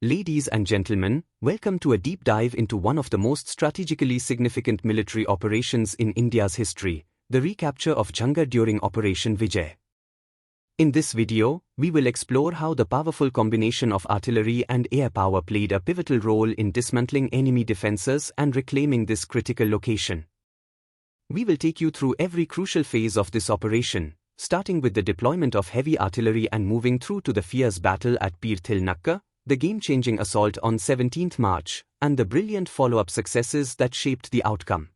Ladies and gentlemen, welcome to a deep dive into one of the most strategically significant military operations in India's history, the recapture of Jhangar during Operation Vijay. In this video, we will explore how the powerful combination of artillery and air power played a pivotal role in dismantling enemy defenses and reclaiming this critical location. We will take you through every crucial phase of this operation, starting with the deployment of heavy artillery and moving through to the fierce battle at Peer Thil Nakka, the game-changing assault on 17th March, and the brilliant follow-up successes that shaped the outcome.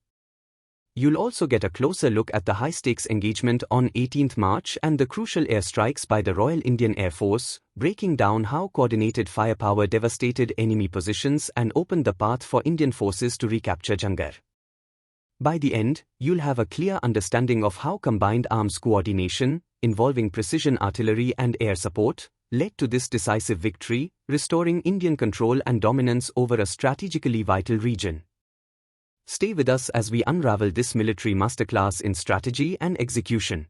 You'll also get a closer look at the high-stakes engagement on 18th March and the crucial airstrikes by the Royal Indian Air Force, breaking down how coordinated firepower devastated enemy positions and opened the path for Indian forces to recapture Jhangar. By the end, you'll have a clear understanding of how combined arms coordination, involving precision artillery and air support, led to this decisive victory, restoring Indian control and dominance over a strategically vital region. Stay with us as we unravel this military masterclass in strategy and execution.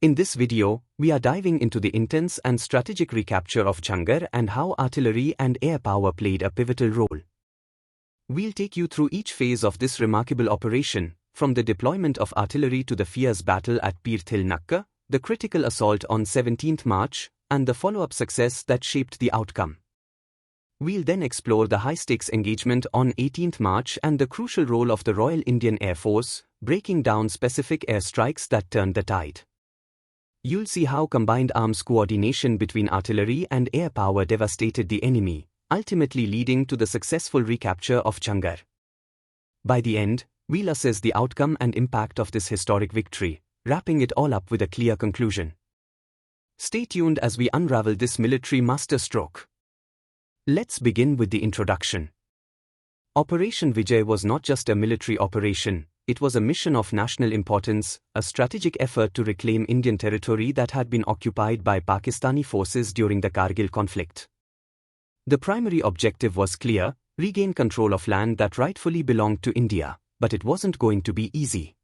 In this video, we are diving into the intense and strategic recapture of Jhangar and how artillery and air power played a pivotal role. We'll take you through each phase of this remarkable operation, from the deployment of artillery to the fierce battle at Peer Thil Nakka, the critical assault on 17th March, and the follow-up success that shaped the outcome. We'll then explore the high-stakes engagement on 18th March and the crucial role of the Royal Indian Air Force, breaking down specific airstrikes that turned the tide. You'll see how combined arms coordination between artillery and air power devastated the enemy, ultimately leading to the successful recapture of Jhangar. By the end, we'll assess the outcome and impact of this historic victory, wrapping it all up with a clear conclusion. Stay tuned as we unravel this military masterstroke. Let's begin with the introduction. Operation Vijay was not just a military operation, it was a mission of national importance, a strategic effort to reclaim Indian territory that had been occupied by Pakistani forces during the Kargil conflict. The primary objective was clear: regain control of land that rightfully belonged to India, but it wasn't going to be easy.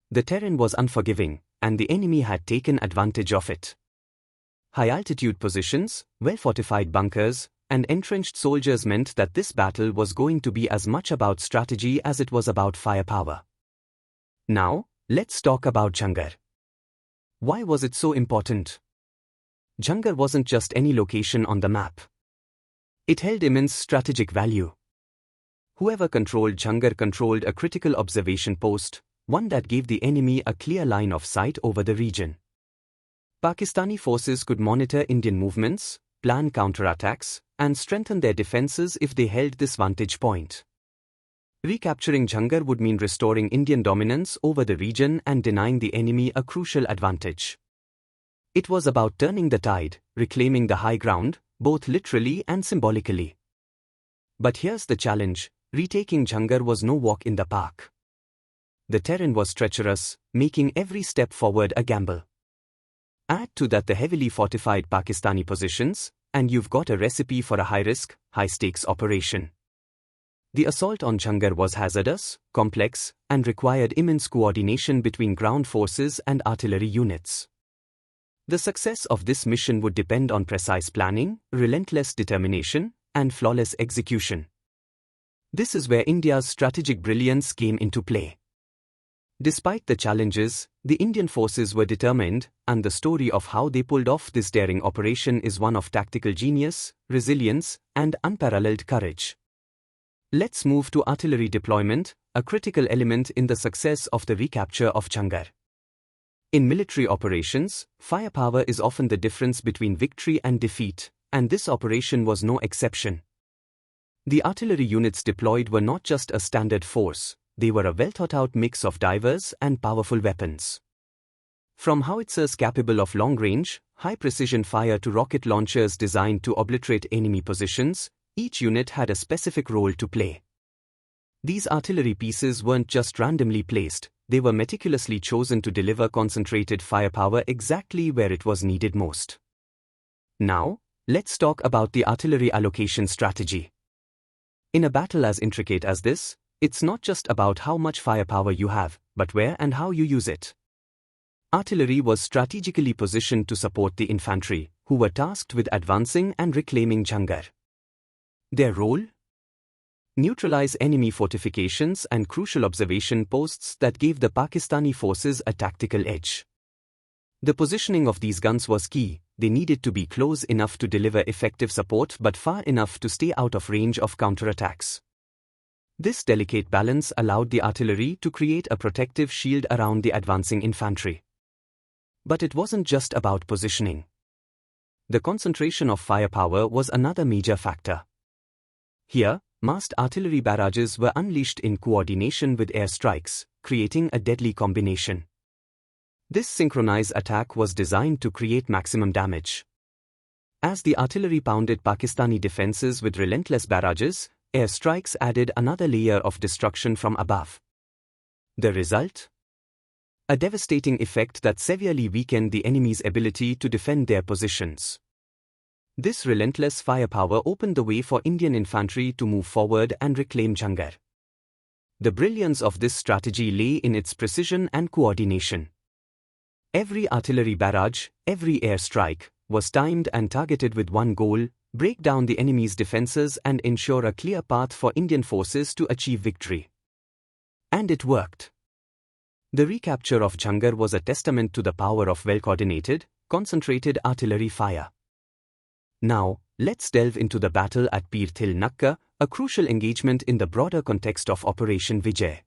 The terrain was unforgiving, and the enemy had taken advantage of it. High-altitude positions, well-fortified bunkers, and entrenched soldiers meant that this battle was going to be as much about strategy as it was about firepower. Now, let's talk about Jhangar. Why was it so important? Jhangar wasn't just any location on the map. It held immense strategic value. Whoever controlled Jhangar controlled a critical observation post, one that gave the enemy a clear line of sight over the region. Pakistani forces could monitor Indian movements, plan counterattacks, and strengthen their defenses if they held this vantage point. Recapturing Jhangar would mean restoring Indian dominance over the region and denying the enemy a crucial advantage. It was about turning the tide, reclaiming the high ground, both literally and symbolically. But here's the challenge: retaking Jhangar was no walk in the park. The terrain was treacherous, making every step forward a gamble. Add to that the heavily fortified Pakistani positions, and you've got a recipe for a high-risk, high-stakes operation. The assault on Jhangar was hazardous, complex, and required immense coordination between ground forces and artillery units. The success of this mission would depend on precise planning, relentless determination, and flawless execution. This is where India's strategic brilliance came into play. Despite the challenges, the Indian forces were determined, and the story of how they pulled off this daring operation is one of tactical genius, resilience, and unparalleled courage. Let's move to artillery deployment, a critical element in the success of the recapture of Jhangar. In military operations, firepower is often the difference between victory and defeat, and this operation was no exception. The artillery units deployed were not just a standard force, they were a well-thought-out mix of diverse and powerful weapons. From howitzers capable of long-range, high-precision fire to rocket launchers designed to obliterate enemy positions, each unit had a specific role to play. These artillery pieces weren't just randomly placed, they were meticulously chosen to deliver concentrated firepower exactly where it was needed most. Now, let's talk about the artillery allocation strategy. In a battle as intricate as this, it's not just about how much firepower you have, but where and how you use it. Artillery was strategically positioned to support the infantry, who were tasked with advancing and reclaiming Jhangar. Their role? Neutralize enemy fortifications and crucial observation posts that gave the Pakistani forces a tactical edge. The positioning of these guns was key. They needed to be close enough to deliver effective support but far enough to stay out of range of counterattacks. This delicate balance allowed the artillery to create a protective shield around the advancing infantry. But it wasn't just about positioning. The concentration of firepower was another major factor. Here, massed artillery barrages were unleashed in coordination with airstrikes, creating a deadly combination. This synchronized attack was designed to create maximum damage. As the artillery pounded Pakistani defenses with relentless barrages, airstrikes added another layer of destruction from above. The result? A devastating effect that severely weakened the enemy's ability to defend their positions. This relentless firepower opened the way for Indian infantry to move forward and reclaim Jhangar. The brilliance of this strategy lay in its precision and coordination. Every artillery barrage, every airstrike, was timed and targeted with one goal: break down the enemy's defenses and ensure a clear path for Indian forces to achieve victory. And it worked. The recapture of Jhangar was a testament to the power of well-coordinated, concentrated artillery fire. Now, let's delve into the battle at Peer Thil Nakka, a crucial engagement in the broader context of Operation Vijay.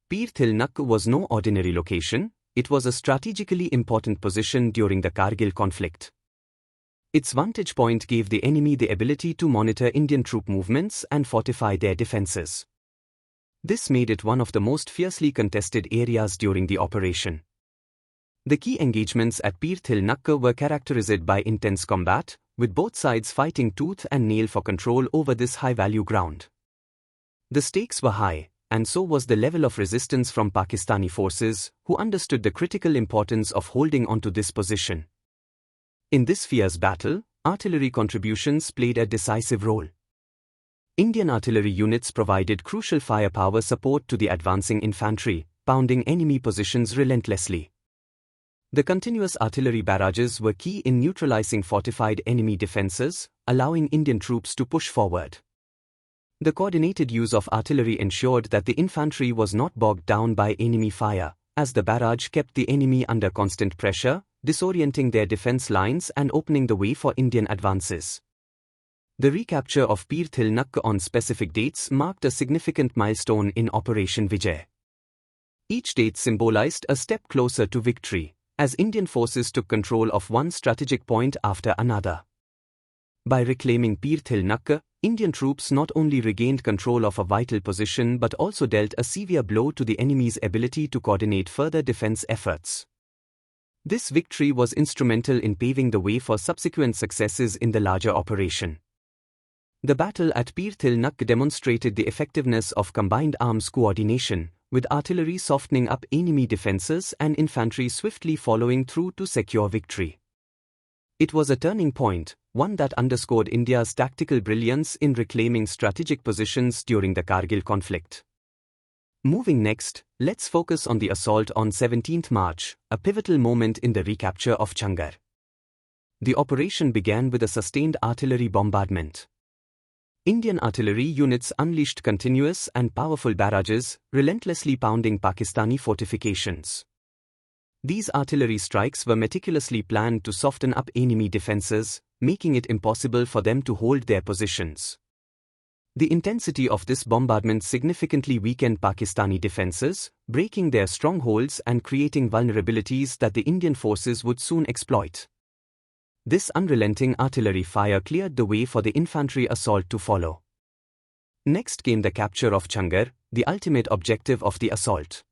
Peer Thil Nakka was no ordinary location. It was a strategically important position during the Kargil conflict. Its vantage point gave the enemy the ability to monitor Indian troop movements and fortify their defenses. This made it one of the most fiercely contested areas during the operation. The key engagements at Peer Thil Nakka were characterized by intense combat, with both sides fighting tooth and nail for control over this high-value ground. The stakes were high, and so was the level of resistance from Pakistani forces, who understood the critical importance of holding onto this position. In this fierce battle, artillery contributions played a decisive role. Indian artillery units provided crucial firepower support to the advancing infantry, pounding enemy positions relentlessly. The continuous artillery barrages were key in neutralizing fortified enemy defenses, allowing Indian troops to push forward. The coordinated use of artillery ensured that the infantry was not bogged down by enemy fire, as the barrage kept the enemy under constant pressure, disorienting their defense lines and opening the way for Indian advances. The recapture of Peer Thil Nakka on specific dates marked a significant milestone in Operation Vijay. Each date symbolized a step closer to victory, as Indian forces took control of one strategic point after another. By reclaiming Peer Thil Nakka, Indian troops not only regained control of a vital position but also dealt a severe blow to the enemy's ability to coordinate further defense efforts. This victory was instrumental in paving the way for subsequent successes in the larger operation. The battle at Peer Thil Nakka demonstrated the effectiveness of combined arms coordination, with artillery softening up enemy defenses and infantry swiftly following through to secure victory. It was a turning point, one that underscored India's tactical brilliance in reclaiming strategic positions during the Kargil conflict. Moving next, let's focus on the assault on 17th March, a pivotal moment in the recapture of Jhangar. The operation began with a sustained artillery bombardment. Indian artillery units unleashed continuous and powerful barrages, relentlessly pounding Pakistani fortifications. These artillery strikes were meticulously planned to soften up enemy defenses, making it impossible for them to hold their positions. The intensity of this bombardment significantly weakened Pakistani defenses, breaking their strongholds and creating vulnerabilities that the Indian forces would soon exploit. This unrelenting artillery fire cleared the way for the infantry assault to follow. Next came the capture of Jhangar, the ultimate objective of the assault.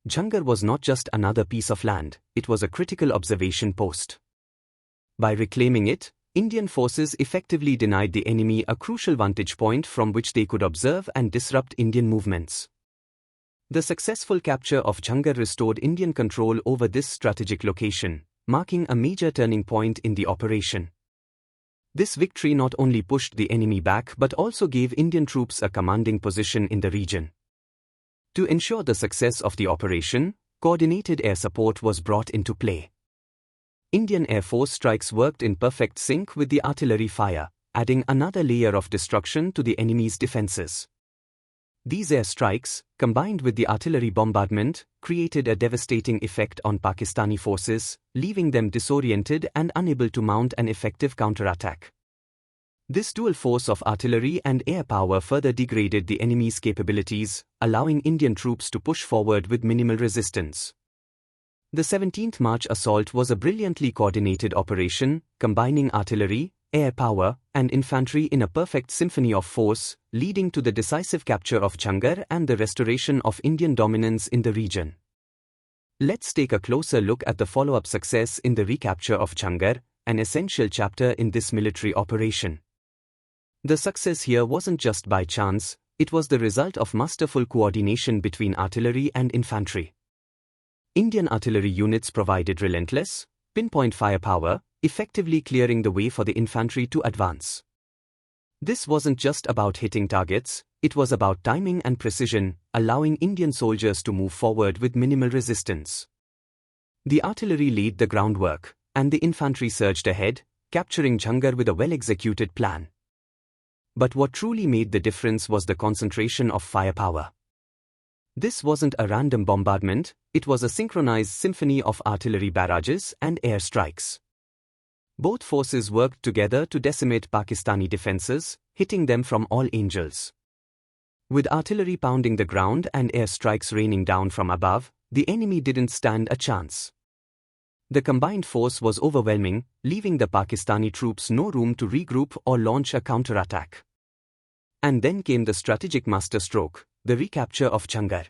Jhangar was not just another piece of land, it was a critical observation post. By reclaiming it, Indian forces effectively denied the enemy a crucial vantage point from which they could observe and disrupt Indian movements. The successful capture of Jhangar restored Indian control over this strategic location, marking a major turning point in the operation. This victory not only pushed the enemy back but also gave Indian troops a commanding position in the region. To ensure the success of the operation, coordinated air support was brought into play. Indian Air Force strikes worked in perfect sync with the artillery fire, adding another layer of destruction to the enemy's defenses. These airstrikes, combined with the artillery bombardment, created a devastating effect on Pakistani forces, leaving them disoriented and unable to mount an effective counterattack. This dual force of artillery and air power further degraded the enemy's capabilities, allowing Indian troops to push forward with minimal resistance. The 17th March assault was a brilliantly coordinated operation, combining artillery, air power, and infantry in a perfect symphony of force, leading to the decisive capture of Jhangar and the restoration of Indian dominance in the region. Let's take a closer look at the follow-up success in the recapture of Jhangar, an essential chapter in this military operation. The success here wasn't just by chance, it was the result of masterful coordination between artillery and infantry. Indian artillery units provided relentless, pinpoint firepower, effectively clearing the way for the infantry to advance. This wasn't just about hitting targets, it was about timing and precision, allowing Indian soldiers to move forward with minimal resistance. The artillery laid the groundwork, and the infantry surged ahead, capturing Jhangar with a well-executed plan. But what truly made the difference was the concentration of firepower. This wasn't a random bombardment, it was a synchronized symphony of artillery barrages and air strikes. Both forces worked together to decimate Pakistani defenses, hitting them from all angles. With artillery pounding the ground and air strikes raining down from above, the enemy didn't stand a chance. The combined force was overwhelming, leaving the Pakistani troops no room to regroup or launch a counterattack. And then came the strategic masterstroke, the recapture of Jhangar.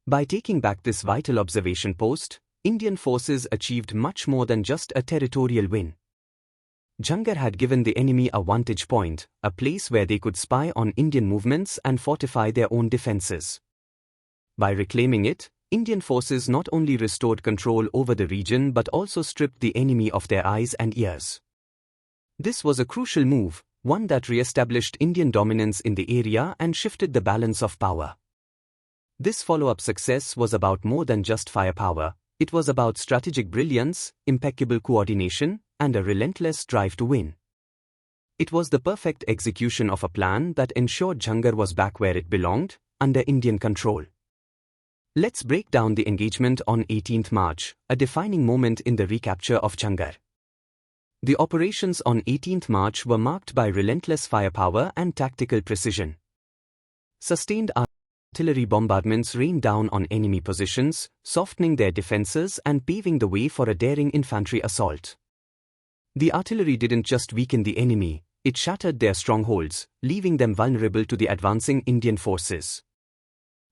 By taking back this vital observation post, Indian forces achieved much more than just a territorial win. Jhangar had given the enemy a vantage point, a place where they could spy on Indian movements and fortify their own defenses. By reclaiming it, Indian forces not only restored control over the region but also stripped the enemy of their eyes and ears. This was a crucial move, one that re-established Indian dominance in the area and shifted the balance of power. This follow-up success was about more than just firepower, it was about strategic brilliance, impeccable coordination, and a relentless drive to win. It was the perfect execution of a plan that ensured Jhangar was back where it belonged, under Indian control. Let's break down the engagement on 18th March, a defining moment in the recapture of Jhangar. The operations on 18th March were marked by relentless firepower and tactical precision. Sustained artillery bombardments rained down on enemy positions, softening their defenses and paving the way for a daring infantry assault. The artillery didn't just weaken the enemy, it shattered their strongholds, leaving them vulnerable to the advancing Indian forces.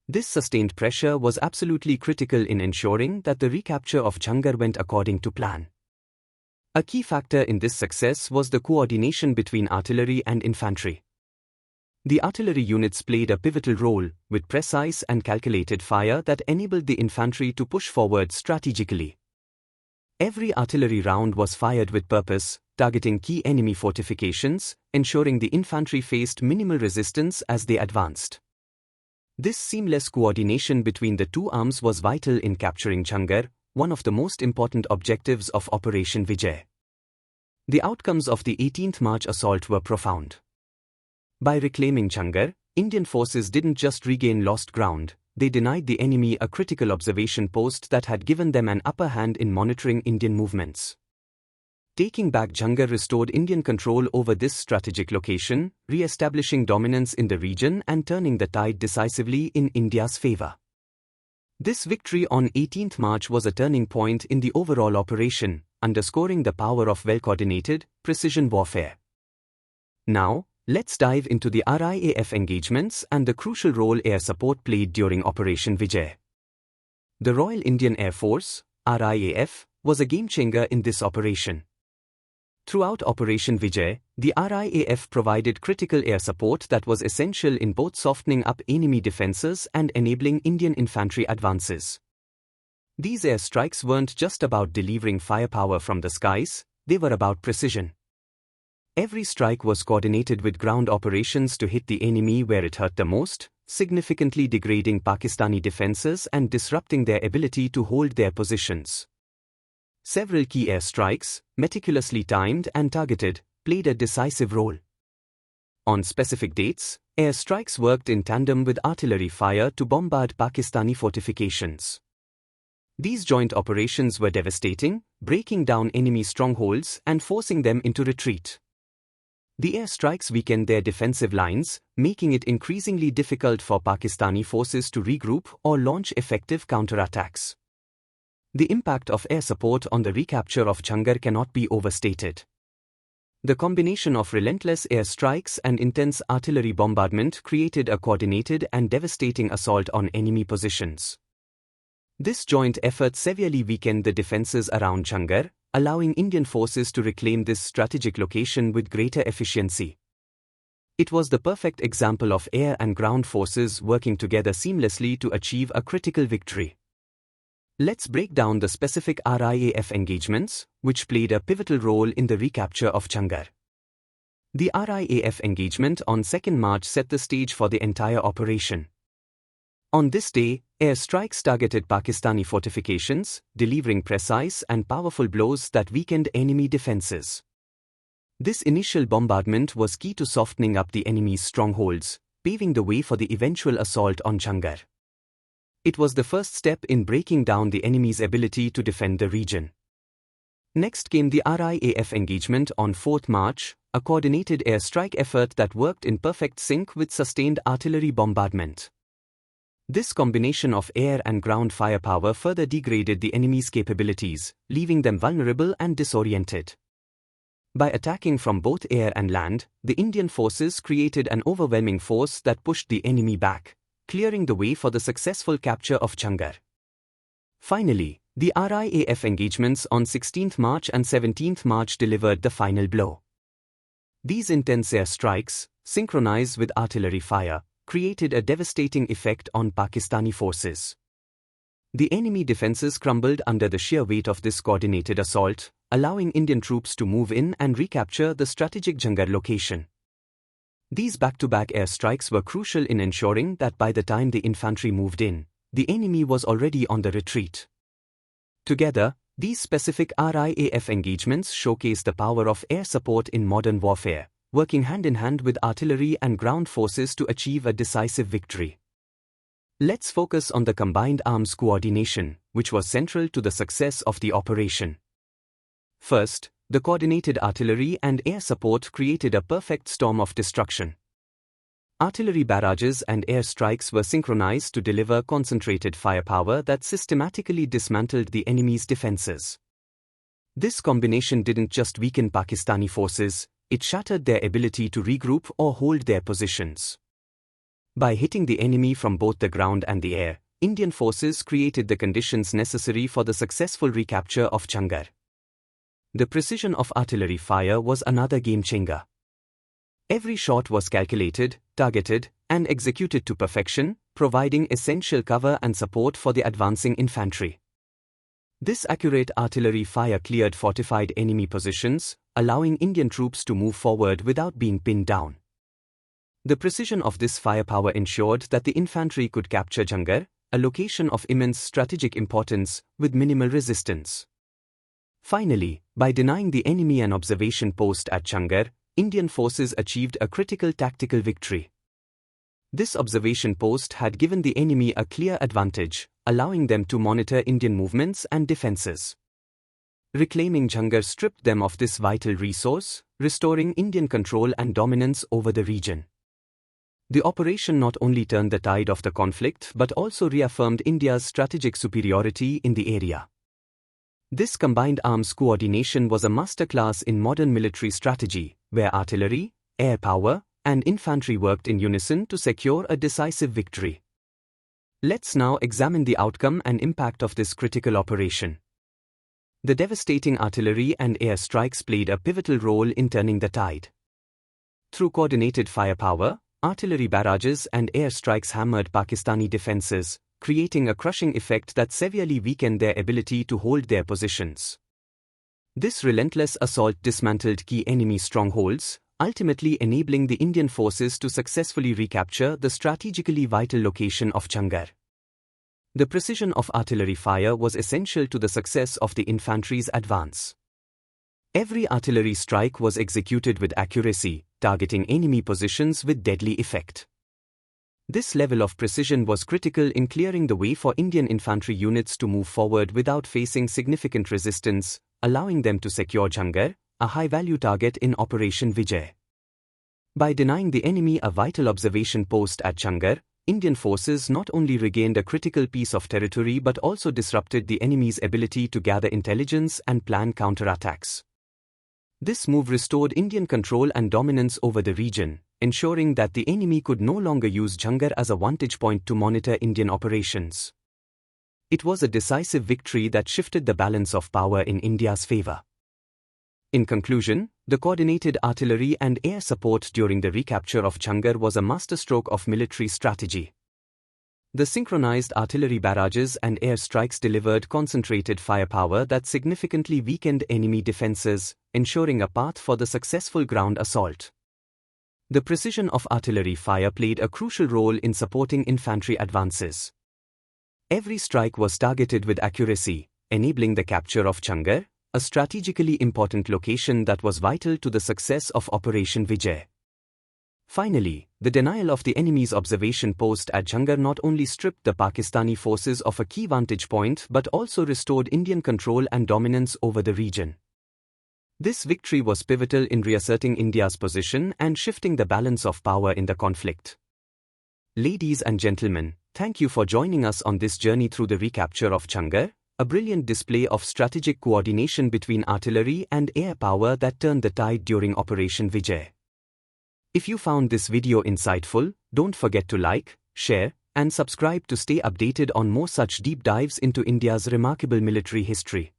This sustained pressure was absolutely critical in ensuring that the recapture of Jhangar went according to plan. A key factor in this success was the coordination between artillery and infantry. The artillery units played a pivotal role, with precise and calculated fire that enabled the infantry to push forward strategically. Every artillery round was fired with purpose, targeting key enemy fortifications, ensuring the infantry faced minimal resistance as they advanced. This seamless coordination between the two arms was vital in capturing Jhangar, one of the most important objectives of Operation Vijay. The outcomes of the 18th March assault were profound. By reclaiming Jhangar, Indian forces didn't just regain lost ground, they denied the enemy a critical observation post that had given them an upper hand in monitoring Indian movements. Taking back Jhangar restored Indian control over this strategic location, re-establishing dominance in the region and turning the tide decisively in India's favor. This victory on 18th March was a turning point in the overall operation, underscoring the power of well-coordinated, precision warfare. Now, let's dive into the RIAF engagements and the crucial role air support played during Operation Vijay. The Royal Indian Air Force, RIAF, was a game-changer in this operation. Throughout Operation Vijay, the RIAF provided critical air support that was essential in both softening up enemy defenses and enabling Indian infantry advances. These air strikes weren't just about delivering firepower from the skies, they were about precision. Every strike was coordinated with ground operations to hit the enemy where it hurt the most, significantly degrading Pakistani defenses and disrupting their ability to hold their positions. Several key air strikes, meticulously timed and targeted, played a decisive role. On specific dates, airstrikes worked in tandem with artillery fire to bombard Pakistani fortifications. These joint operations were devastating, breaking down enemy strongholds and forcing them into retreat. The airstrikes weakened their defensive lines, making it increasingly difficult for Pakistani forces to regroup or launch effective counterattacks. The impact of air support on the recapture of Jhangar cannot be overstated. The combination of relentless airstrikes and intense artillery bombardment created a coordinated and devastating assault on enemy positions. This joint effort severely weakened the defenses around Jhangar, allowing Indian forces to reclaim this strategic location with greater efficiency. It was the perfect example of air and ground forces working together seamlessly to achieve a critical victory. Let's break down the specific RIAF engagements, which played a pivotal role in the recapture of Jhangar. The RIAF engagement on 2 March set the stage for the entire operation. On this day, airstrikes targeted Pakistani fortifications, delivering precise and powerful blows that weakened enemy defenses. This initial bombardment was key to softening up the enemy's strongholds, paving the way for the eventual assault on Jhangar. It was the first step in breaking down the enemy's ability to defend the region. Next came the RIAF engagement on 4 March, a coordinated airstrike effort that worked in perfect sync with sustained artillery bombardment. This combination of air and ground firepower further degraded the enemy's capabilities, leaving them vulnerable and disoriented. By attacking from both air and land, the Indian forces created an overwhelming force that pushed the enemy back, clearing the way for the successful capture of Jhangar. Finally, the RIAF engagements on 16 March and 17 March delivered the final blow. These intense air strikes, synchronized with artillery fire, created a devastating effect on Pakistani forces. The enemy defenses crumbled under the sheer weight of this coordinated assault, allowing Indian troops to move in and recapture the strategic Jhangar location. These back-to-back airstrikes were crucial in ensuring that by the time the infantry moved in, the enemy was already on the retreat. Together, these specific RIAF engagements showcase the power of air support in modern warfare, working hand-in-hand with artillery and ground forces to achieve a decisive victory. Let's focus on the combined arms coordination, which was central to the success of the operation. First, the coordinated artillery and air support created a perfect storm of destruction. Artillery barrages and air strikes were synchronized to deliver concentrated firepower that systematically dismantled the enemy's defenses. This combination didn't just weaken Pakistani forces, it shattered their ability to regroup or hold their positions. By hitting the enemy from both the ground and the air, Indian forces created the conditions necessary for the successful recapture of Jhangar. The precision of artillery fire was another game-changer. Every shot was calculated, targeted, and executed to perfection, providing essential cover and support for the advancing infantry. This accurate artillery fire cleared fortified enemy positions, allowing Indian troops to move forward without being pinned down. The precision of this firepower ensured that the infantry could capture Jhangar, a location of immense strategic importance, with minimal resistance. Finally, by denying the enemy an observation post at Jhangar, Indian forces achieved a critical tactical victory. This observation post had given the enemy a clear advantage, allowing them to monitor Indian movements and defenses. Reclaiming Jhangar stripped them of this vital resource, restoring Indian control and dominance over the region. The operation not only turned the tide of the conflict but also reaffirmed India's strategic superiority in the area. This combined arms coordination was a masterclass in modern military strategy, where artillery, air power, and infantry worked in unison to secure a decisive victory. Let's now examine the outcome and impact of this critical operation. The devastating artillery and air strikes played a pivotal role in turning the tide. Through coordinated firepower, artillery barrages and air strikes hammered Pakistani defenses, creating a crushing effect that severely weakened their ability to hold their positions. This relentless assault dismantled key enemy strongholds, ultimately enabling the Indian forces to successfully recapture the strategically vital location of Jhangar. The precision of artillery fire was essential to the success of the infantry's advance. Every artillery strike was executed with accuracy, targeting enemy positions with deadly effect. This level of precision was critical in clearing the way for Indian infantry units to move forward without facing significant resistance, allowing them to secure Jhangar, a high-value target in Operation Vijay. By denying the enemy a vital observation post at Jhangar, Indian forces not only regained a critical piece of territory but also disrupted the enemy's ability to gather intelligence and plan counterattacks. This move restored Indian control and dominance over the region, ensuring that the enemy could no longer use Jhangar as a vantage point to monitor Indian operations. It was a decisive victory that shifted the balance of power in India's favor. In conclusion, the coordinated artillery and air support during the recapture of Jhangar was a masterstroke of military strategy. The synchronized artillery barrages and air strikes delivered concentrated firepower that significantly weakened enemy defenses, ensuring a path for the successful ground assault. The precision of artillery fire played a crucial role in supporting infantry advances. Every strike was targeted with accuracy, enabling the capture of Jhangar, a strategically important location that was vital to the success of Operation Vijay. Finally, the denial of the enemy's observation post at Jhangar not only stripped the Pakistani forces of a key vantage point but also restored Indian control and dominance over the region. This victory was pivotal in reasserting India's position and shifting the balance of power in the conflict. Ladies and gentlemen, thank you for joining us on this journey through the recapture of Jhangar, a brilliant display of strategic coordination between artillery and air power that turned the tide during Operation Vijay. If you found this video insightful, don't forget to like, share, and subscribe to stay updated on more such deep dives into India's remarkable military history.